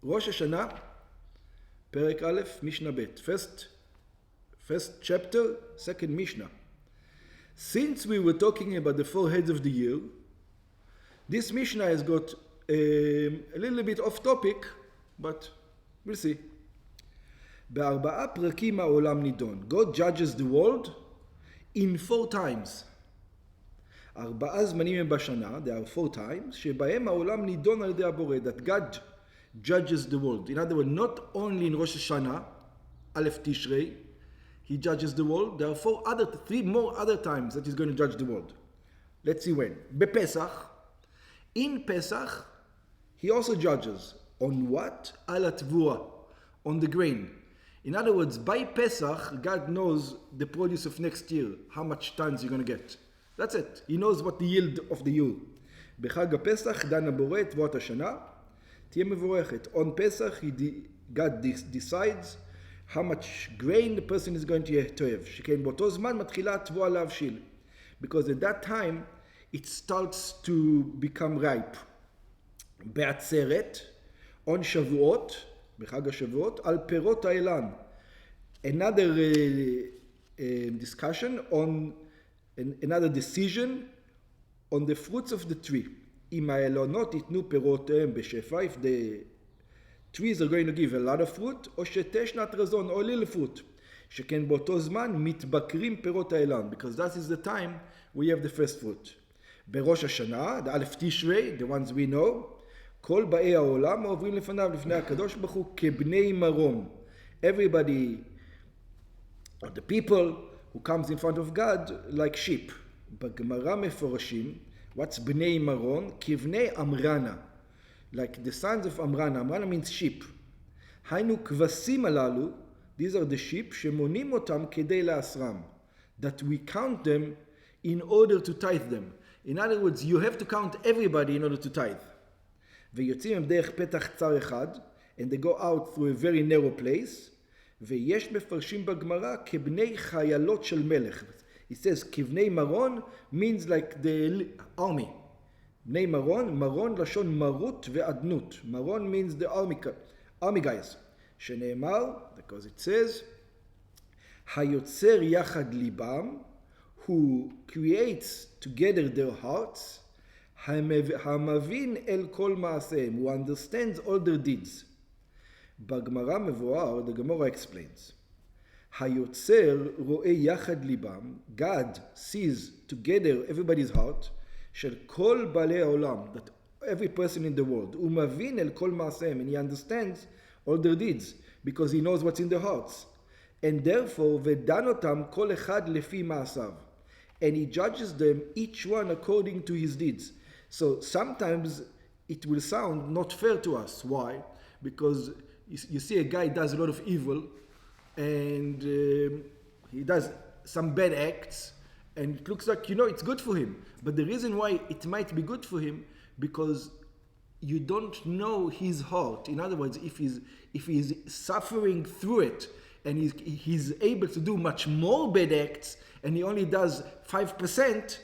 Rosh Hashanah, Perek Aleph, Mishnah Bet. First chapter, second Mishnah. Since we were talking about the 4 heads of the year, this Mishnah has got a little bit off topic, but we'll see. בארבעה פרקים העולם נידון. God judges the world in 4 times. 4 זמנים הם בשנה, there are 4 times, שבהם העולם נידון על ידי הבורא, that God judges the world. In other words, not only in Rosh Hashanah, Aleph Tishrei, he judges the world. There are 3 more other times that he's going to judge the world. Let's see when. בפסח, in Pesach, he also judges. On what? על התבואה, on the grain. In other words, by Pesach, God knows the produce of next year, how much tons you're going to get. That's it. He knows what the yield of the year. בחג הפסח דן הבורא את תבואת השנה, תהיה מבורכת. On Pesach, God decides how much grain the person is going to have. שכן באותו זמן מתחילה התבואה להבשיל. Because at that time, it starts to become ripe. בעצרת, on שבועות, בחג השבועות, על פירות האילן. Another discussion on another decision on the fruits of the tree. אם האילונות ייתנו פירותיהם בשפע, if the trees are going to give a lot of fruit, או שתי שנת רזון, או little fruit. שכן באותו זמן מתבקרים פירות האילן, because that is the time we have the first fruit. בראש השנה, the Aleph Tishrei, the ones we know, כל באי העולם עוברים לפניו, לפני הקדוש ברוך הוא, כבני מרום. Everybody, or the people who comes in front of God, like sheep. בגמרא מפורשים, what's בני מרון? כבני אמרנה. Like the sons of אמרנה. אמרנה means sheep. היינו כבשים הללו, these are the sheep, שמונים אותם כדי לאסרם. That we count them in order to tithe them. In other words, you have to count everybody in order to tithe. ויוצאים הם דרך פתח צר אחד, and they go out through a very narrow place, ויש מפרשים בגמרא כבני חיילות של מלך. It says כבני מרון means like the army. בני מרון, מרון לשון מרות ועדנות. מרון means the army guys. שנאמר, because it says, היוצר יחד ליבם, who creates together their hearts, המבין אל כל מעשיהם, who understands all their deeds. בגמרא מבואר, the Gemara explains, היוצר רואה יחד ליבם, God sees together everybody's heart, של כל בעלי העולם, that every person in the world, הוא מבין אל כל מעשיהם, and he understands all their deeds, because he knows what's in their hearts. And therefore, ודן אותם כל אחד לפי מעשיו. And he judges them, each one according to his deeds. So sometimes it will sound not fair to us. Why? Because you see a guy does a lot of evil and he does some bad acts and it looks like, it's good for him. But the reason why it might be good for him, because you don't know his heart. In other words, if he's suffering through it and he's able to do much more bad acts and he only does 5%,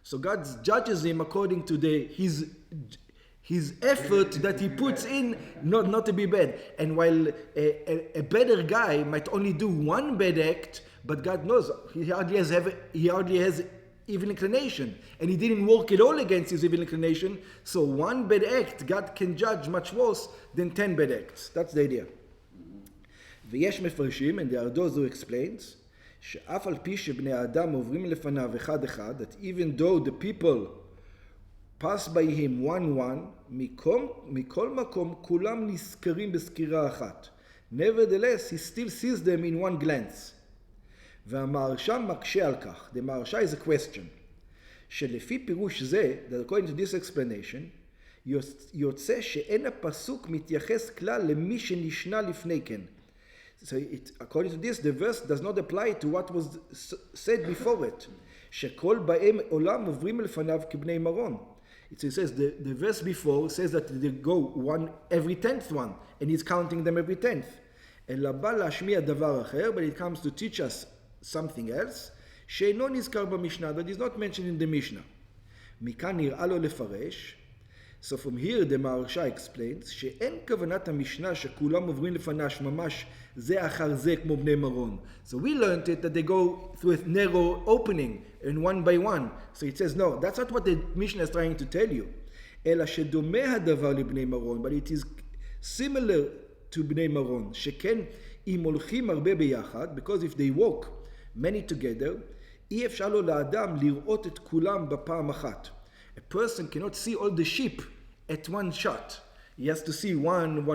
so God judges him according to his effort that he puts in not to be bad. And while a better guy might only do 1 bad act, but God knows he hardly has evil inclination, and he didn't work at all against his evil inclination, so 1 bad act God can judge much worse than 10 bad acts. That's the idea. ויש מפרשים, and there are those who explains, שאף על פי שבני האדם עוברים לפניו אחד אחד, that even though the people pass by him one, מכל מקום כולם נזכרים בסקירה אחת. Nevertheless, he still sees them in one glance. והמהרש"ם מקשה על כך. The מהרש"א is a question. שלפי פירוש זה, that according to this explanation, יוצא שאין הפסוק מתייחס כלל למי שנשנה לפני כן. So according to this, the verse does not apply to what was said before it. שכל באי עולם עוברים לפניו כבני מרון. It says the verse before says that they go every 10th one, and he's counting them every 10th. אלא בא להשמיע דבר אחר, but it comes to teach us something else, שאינו נזכר במשנה, that is not mentioned in the Mishnah. מכאן נראה לו לפרש, So from here the Maharsha explains שאין כוונת המשנה שכולם עוברים לפניש ממש זה אחר זה כמו בני מרון. So we learned it that they go through a narrow opening and one by one. So it says no, that's not what the Mishnah is trying to tell you. אלא שדומה הדבר לבני מרון, but it is similar to בני מרון, שכן אם הולכים הרבה ביחד, because if they walk many together, אי אפשר לו לאדם לראות את כולם בפעם אחת. A person cannot see all the sheep at one shot. He has to see one.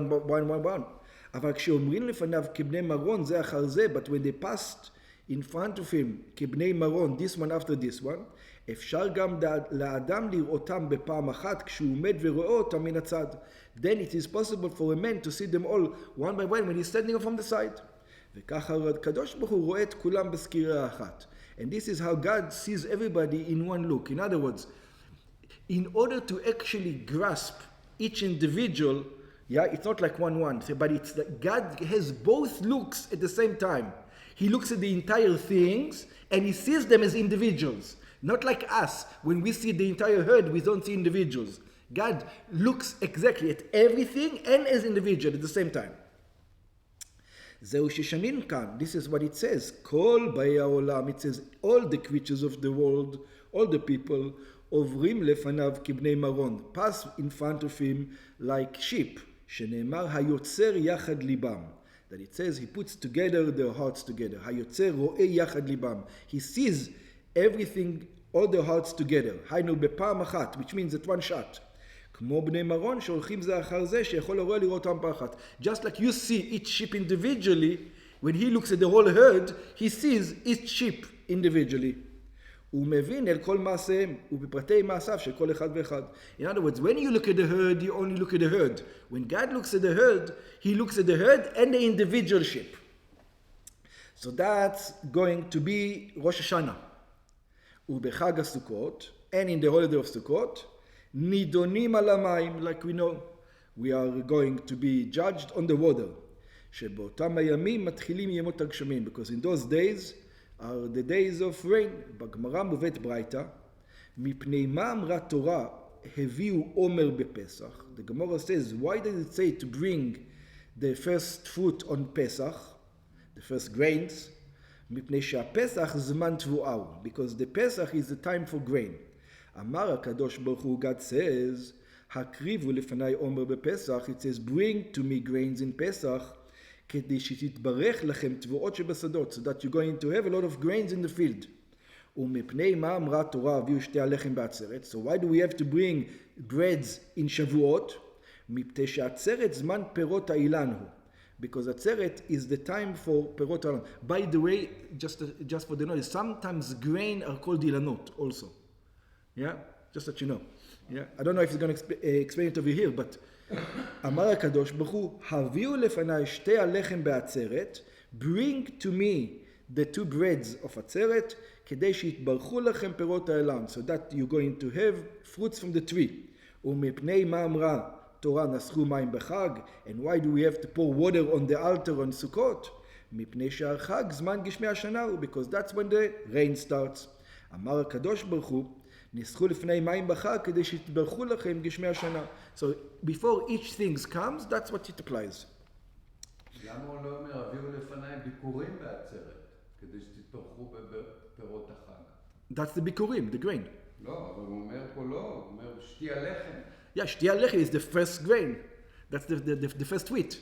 אבל כשאומרים לפניו כבני מרון זה אחר זה, but when they passed in front of him כבני מרון, this one after this one, אפשר גם לאדם לראותם בפעם אחת כשהוא עומד ורואה אותם מן הצד. Then it is possible for a man to see them all one by one when he's standing from the side. וככה הקדוש ברוך הוא רואה את כולם בסקירה אחת. And this is how God sees everybody in one look. In other words, in order to actually grasp each individual, it's not like one, but it's that God has both looks at the same time. He looks at the entire things and he sees them as individuals. Not like us, when we see the entire herd, we don't see individuals. God looks exactly at everything and as individual at the same time. זהו ששנין כאן, this is what it says, כל באי העולם, it says, all the creatures of the world, all the people, עוברים לפניו כבני מרון, pass in front of him like sheep, שנאמר, היוצר יחד ליבם. That it says, he puts together their hearts together. היוצר רואה יחד ליבם. He sees everything, all their hearts together. היינו בפעם אחת, which means at one shot. כמו בני מרון שהולכים זה אחר זה, שיכול הרואה לראותם פחת. Just like you see each sheep individually, when he looks at the whole herd, he sees each sheep individually. הוא מבין אל כל מעשיהם, ובפרטי מעשיו של כל אחד ואחד. In other words, when you look at the herd, you only look at the herd. When God looks at the herd, he looks at the herd and the individual sheep. So that's going to be Rosh Hashanah. ובחג הסוכות, and in the holiday of Sukkot, נידונים על המים, like we know, we are going to be judged on the water. שבאותם הימים מתחילים ימות הגשמים, because in those days are the days of rain. בגמרא מובאת ברייתא, מפני מה אמרה תורה הביאו עומר בפסח? The Gemara says, why did it say to bring the first fruit on Pesach, the first grains? מפני שהפסח זמן תבואהו, because the Pesach is the time for grain. אמר הקדוש ברוך הוא, God says, הקריבו לפני עומר בפסח, it says, bring to me grains in Pesach, כדי שתתברך לכם תבואות שבשדות, so that you're going to have a lot of grains in the field. ומפני מה אמרה התורה, הביאו שתי הלחם בעצרת, so why do we have to bring breads in שבועות? מפני שהעצרת זמן פירות האילן הוא. Because עצרת is the time for פירות האילן. By the way, just for the knowledge, sometimes grain are called אילנות also. Yeah? Just that you know. Yeah? I don't know if he's going to explain it over here, but אמר הקדוש ברוך הוא, הביאו לפני שתי הלחם בעצרת, bring to me the two breads of עצרת, כדי שיתברכו לכם פירות האילן, so that you're going to have fruits from the tree. ומפני מה אמרה תורה נסחו מים בחג, and why do we have to pour water on the altar on Sukkot? מפני שהחג זמן גשמי השנה הוא, because that's when the rain starts. אמר הקדוש ברוך הוא, נסחו לפני מים בחג כדי שיתברכו לכם גשמי השנה. So before each thing comes, that's what it applies. למה הוא לא אומר, הביאו לפני ביקורים בעצרת, כדי שתתברכו בפירות החג? That's the ביקורים, the grain. לא, אבל הוא אומר פה לא, הוא אומר שתי הלחם. Yeah, שתי הלחם is the first grain. That's the first wheat.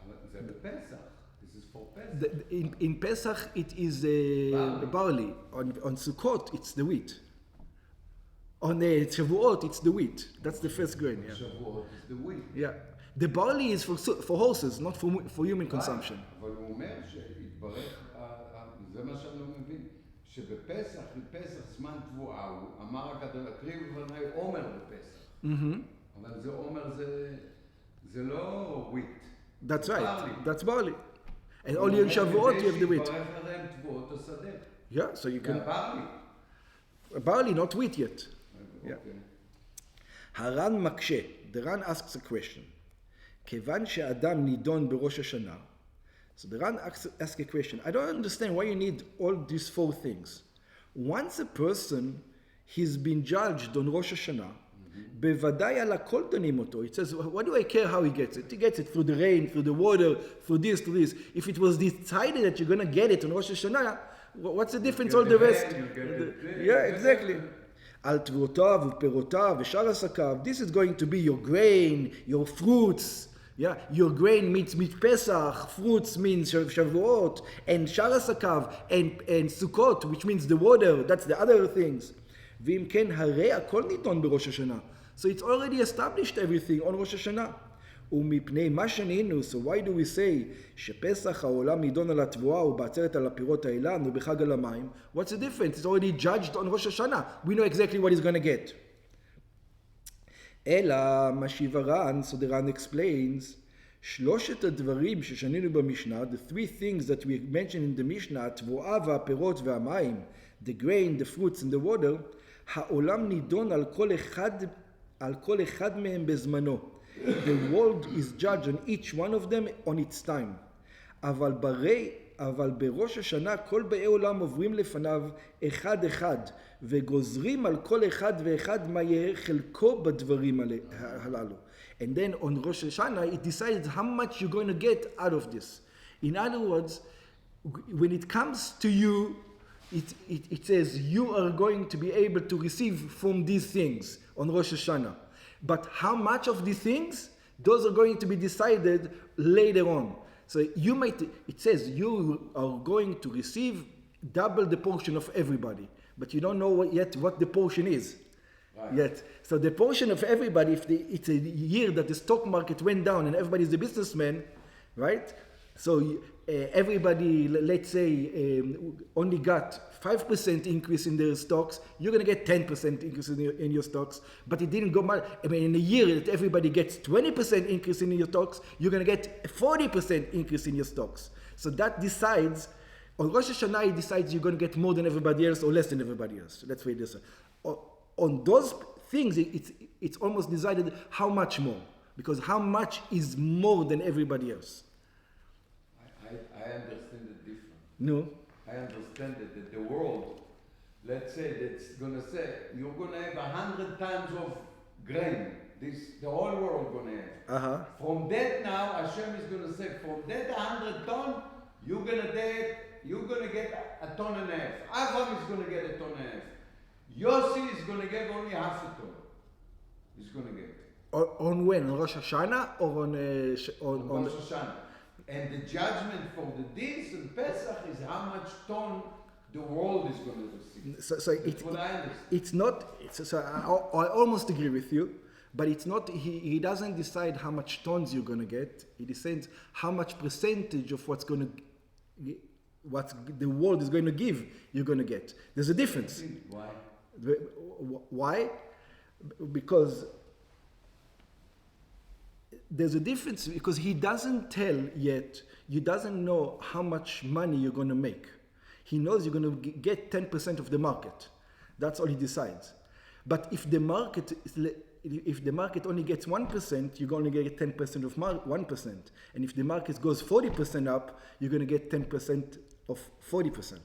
אבל זה בפסח. This is for Pesach. In Pesach it is barley. On Sukkot it's the wheat. On the Shavuot, it's the wheat. That's the first grain. Yeah. Shavuot is the wheat. Yeah. The barley is for horses, not for human consumption. אבל הוא אומר שהתברך, זה מה שאני לא מבין, שבפסח, בפסח זמן תבואה, הוא אמר הקדוש, הקריב לפני עומר בפסח. אבל זה עומר, זה לא wheat. That's right. That's barley. And only in Shavuot you have the wheat. שהתברך להם תבואות השדה. Yeah, so you can... barley. Not wheat yet. Yeah. הר"ן מקשה. The Ran asks a question. כיוון שאדם נידון בראש השנה, so the Ran asks a question. I don't understand why you need all these four things. Once a person, he's been judged on Rosh Hashanah, בוודאי על הכל דנים אותו. It says, what do I care how he gets it? He gets it through the rain, through the water, through this, through this. If it was decided that you're going to get it on Rosh Hashanah, what's the difference all the rest? Yeah, exactly. על תבואותיו ופירותיו ושאר עסקיו. This is going to be your grain, your fruits. Yeah, your grain means Pesach, fruits means Shavuot, and שאר עסקיו, and Sukkot, which means the water, that's the other things. ואם כן, הרי הכל נידון בראש השנה. So it's already established everything on Rosh Hashanah. ומפני מה שנינו, so why do we say שפסח העולם נידון על התבואה ובעצרת על הפירות האילן ובחג על המים? What's the difference? It's already judged on Rosh Hashanah. We know exactly what he's going to get. אלא משיב הר"ן, so the Ran explains, שלושת הדברים ששנינו במשנה, the three things that we mentioned in the Mishnah, התבואה והפירות והמים, the grain, the fruits and the water, העולם נידון על כל אחד מהם בזמנו. The world is judged on each one of them on its time. אבל בראש השנה כל באי עולם עוברים לפניו אחד אחד, וגוזרים על כל אחד ואחד מה יהיה חלקו בדברים הללו. And then on Rosh Hashanah it decides how much you're going to get out of this. In other words, when it comes to you, it says you are going to be able to receive from these things on Rosh Hashanah. But how much of these things, those are going to be decided later on. So it says you are going to receive double the portion of everybody, but you don't know yet what the portion is. Right. Yet. So the portion of everybody, if it's a year that the stock market went down and everybody's a businessman, right? So everybody, let's say, only got 5% increase in their stocks, you're going to get 10% increase in your stocks. But it didn't go much. I mean, in a year that everybody gets 20% increase in your stocks, you're going to get 40% increase in your stocks. So that decides, on Rosh Hashanah, it decides you're going to get more than everybody else or less than everybody else. That's what it is. On those things, it's almost decided how much more. Because how much is more than everybody else. I understand it different. No. I understand that the world, let's say that's going to say, you're going to have 100 tons of grain. The whole world going to have. Uh-huh. From that now, Hashem is going to say, from that 100 ton, you're going to get a ton and a half. Avram is going to get a ton and a half. Yossi is going to get only half a ton. He's going to get. On when? On Rosh Hashanah or on Rosh Hashanah. And the judgment for the deeds and Pesach is how much ton the world is going to receive. So it's not. I almost agree with you, but it's not. He doesn't decide how much tons you're going to get. He decides how much percentage of what the world is going to give you're going to get. There's a difference. Why? Why? Because there's a difference, because he doesn't tell yet, you doesn't know how much money you're going to make. He knows you're going to get 10% of the market. That's all he decides. But if the market only gets 1%, you're going to get 10% of 1%. And if the market goes 40% up, you're going to get 10% of 40%.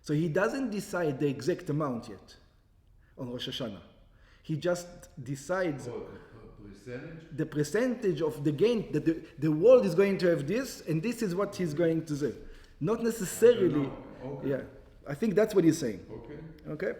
So he doesn't decide the exact amount yet on Rosh Hashanah. He just decides the percentage of the gain, that the world is going to have this, and this is what he's going to say. Not necessarily. Okay. Yeah, I think that's what he's saying. Okay. Okay.